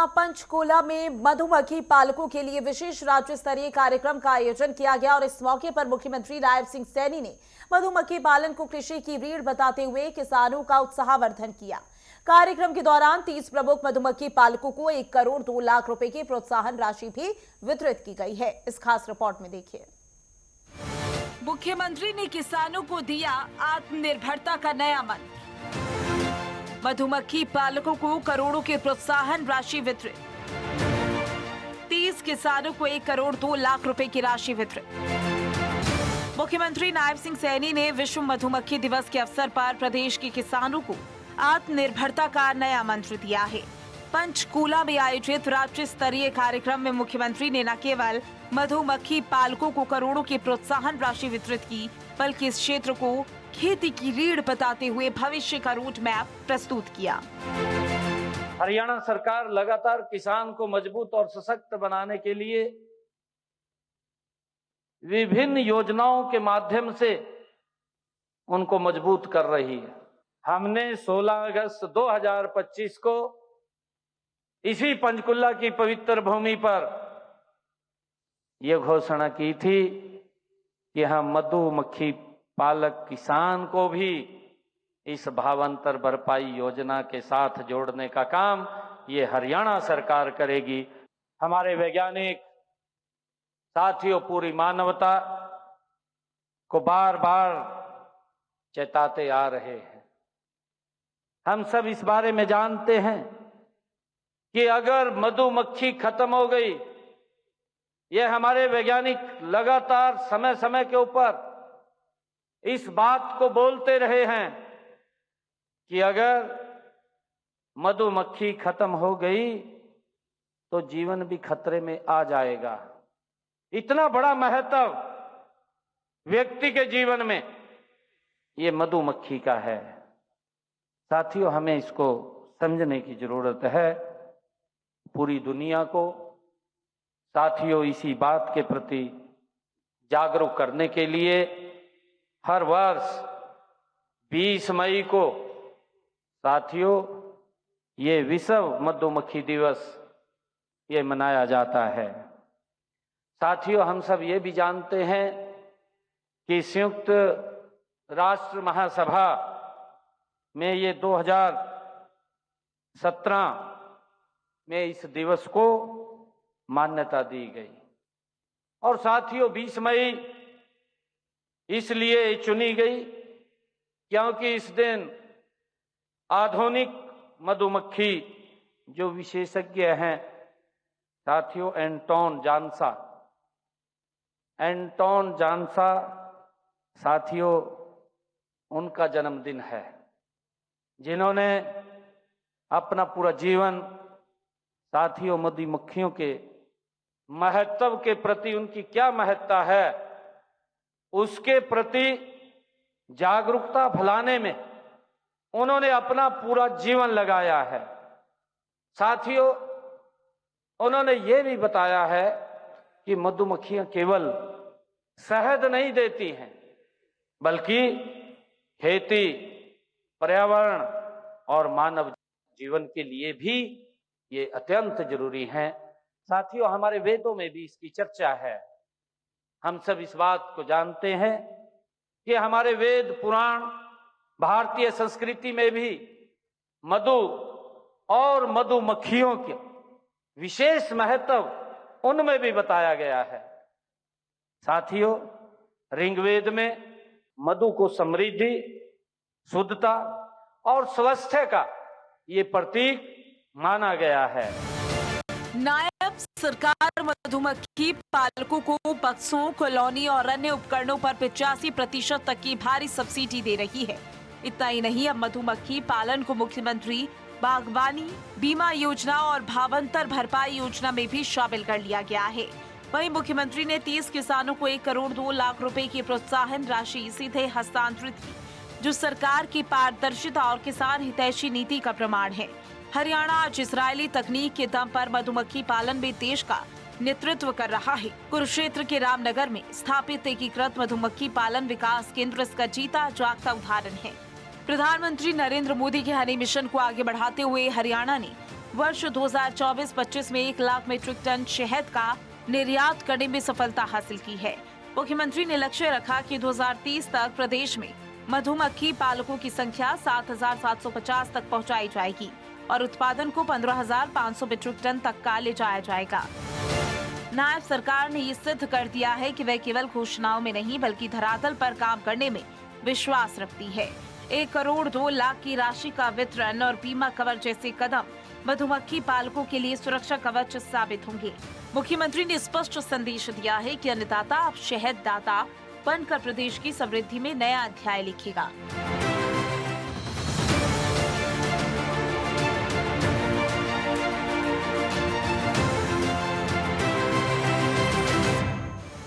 पंचकूला में मधुमक्खी पालकों के लिए विशेष राज्य स्तरीय कार्यक्रम का आयोजन किया गया और इस मौके पर मुख्यमंत्री नायब सिंह सैनी ने मधुमक्खी पालन को कृषि की रीढ़ बताते हुए किसानों का उत्साहवर्धन किया। कार्यक्रम के दौरान 30 प्रमुख मधुमक्खी पालकों को 1 करोड़ 2 लाख रुपए की प्रोत्साहन राशि भी वितरित की गई है। इस खास रिपोर्ट में देखिए। मुख्यमंत्री ने किसानों को दिया आत्मनिर्भरता का नया मंत्र। मधुमक्खी पालकों को करोड़ों की प्रोत्साहन राशि वितरित। 30 किसानों को 1 करोड़ 2 लाख रुपए की राशि वितरित। मुख्यमंत्री नायब सिंह सैनी ने विश्व मधुमक्खी दिवस के अवसर पर प्रदेश के किसानों को आत्मनिर्भरता का नया मंत्र दिया है। पंचकूला में आयोजित राज्य स्तरीय कार्यक्रम में मुख्यमंत्री ने न केवल मधुमक्खी पालकों को करोड़ों की प्रोत्साहन राशि वितरित की, बल्कि इस क्षेत्र को खेती की रीढ़ बताते हुए भविष्य का रूट मैप प्रस्तुत किया। हरियाणा सरकार लगातार किसान को मजबूत और सशक्त बनाने के लिए विभिन्न योजनाओं के माध्यम से उनको मजबूत कर रही है। हमने 16 अगस्त 2025 को इसी पंचकुला की पवित्र भूमि पर यह घोषणा की थी कि हम मधुमक्खी पालक किसान को भी इस भावांतर भरपाई योजना के साथ जोड़ने का काम ये हरियाणा सरकार करेगी। हमारे वैज्ञानिक साथियों पूरी मानवता को बार बार चेताते आ रहे हैं। हम सब इस बारे में जानते हैं कि अगर मधुमक्खी खत्म हो गई, ये हमारे वैज्ञानिक लगातार समय समय के ऊपर इस बात को बोलते रहे हैं कि अगर मधुमक्खी खत्म हो गई तो जीवन भी खतरे में आ जाएगा। इतना बड़ा महत्व व्यक्ति के जीवन में ये मधुमक्खी का है। साथियों, हमें इसको समझने की जरूरत है। पूरी दुनिया को साथियों इसी बात के प्रति जागरूक करने के लिए हर वर्ष 20 मई को साथियों ये विश्व मधुमक्खी दिवस ये मनाया जाता है। साथियों, हम सब ये भी जानते हैं कि संयुक्त राष्ट्र महासभा में ये 2017 में इस दिवस को मान्यता दी गई। और साथियों 20 मई इसलिए चुनी गई क्योंकि इस दिन आधुनिक मधुमक्खी जो विशेषज्ञ हैं साथियों एंटोन जानसा साथियों उनका जन्मदिन है, जिन्होंने अपना पूरा जीवन साथियों मधुमक्खियों के महत्व के प्रति, उनकी क्या महत्ता है उसके प्रति जागरूकता फैलाने में उन्होंने अपना पूरा जीवन लगाया है। साथियों, उन्होंने ये भी बताया है कि मधुमक्खियां केवल शहद नहीं देती हैं, बल्कि खेती, पर्यावरण और मानव जीवन के लिए भी ये अत्यंत जरूरी हैं। साथियों, हमारे वेदों में भी इसकी चर्चा है। हम सब इस बात को जानते हैं कि हमारे वेद पुराण, भारतीय संस्कृति में भी मधु और मधुमक्खियों के विशेष महत्व उनमें भी बताया गया है। साथियों, ऋग्वेद में मधु को समृद्धि, शुद्धता और स्वास्थ्य का ये प्रतीक माना गया है। नायब सरकार मधुमक्खी पालकों को बक्सों, कॉलोनी और अन्य उपकरणों पर 85% तक की भारी सब्सिडी दे रही है। इतना ही नहीं, अब मधुमक्खी पालन को मुख्यमंत्री बागवानी बीमा योजना और भावांतर भरपाई योजना में भी शामिल कर लिया गया है। वहीं मुख्यमंत्री ने 30 किसानों को 1 करोड़ 2 लाख रुपए की प्रोत्साहन राशि सीधे हस्तांतरित की, जो सरकार की पारदर्शिता और किसान हितैषी नीति का प्रमाण है। हरियाणा आज इजरायली तकनीक के दम पर मधुमक्खी पालन में देश का नेतृत्व कर रहा है। कुरुक्षेत्र के रामनगर में स्थापित एकीकृत मधुमक्खी पालन विकास केंद्र इसका जीता जागता उदाहरण है। प्रधानमंत्री नरेंद्र मोदी के हनी मिशन को आगे बढ़ाते हुए हरियाणा ने वर्ष 2024-25 में 1 लाख मीट्रिक टन शहद का निर्यात करने में सफलता हासिल की है। मुख्यमंत्री ने लक्ष्य रखा कि 2030 तक प्रदेश में मधुमक्खी पालकों की संख्या 7,750 तक पहुंचाई जाएगी और उत्पादन को 15,500 मीट्रिक टन तक का ले जाया जाएगा। नायब सरकार ने ये सिद्ध कर दिया है कि वह केवल घोषणाओं में नहीं बल्कि धरातल पर काम करने में विश्वास रखती है। 1 करोड़ 2 लाख की राशि का वितरण और बीमा कवर जैसे कदम मधुमक्खी पालकों के लिए सुरक्षा कवच साबित होंगे। मुख्यमंत्री ने स्पष्ट संदेश दिया है कि अन्नदाता अब शहद दाता बनकर प्रदेश की समृद्धि में नया अध्याय लिखेगा।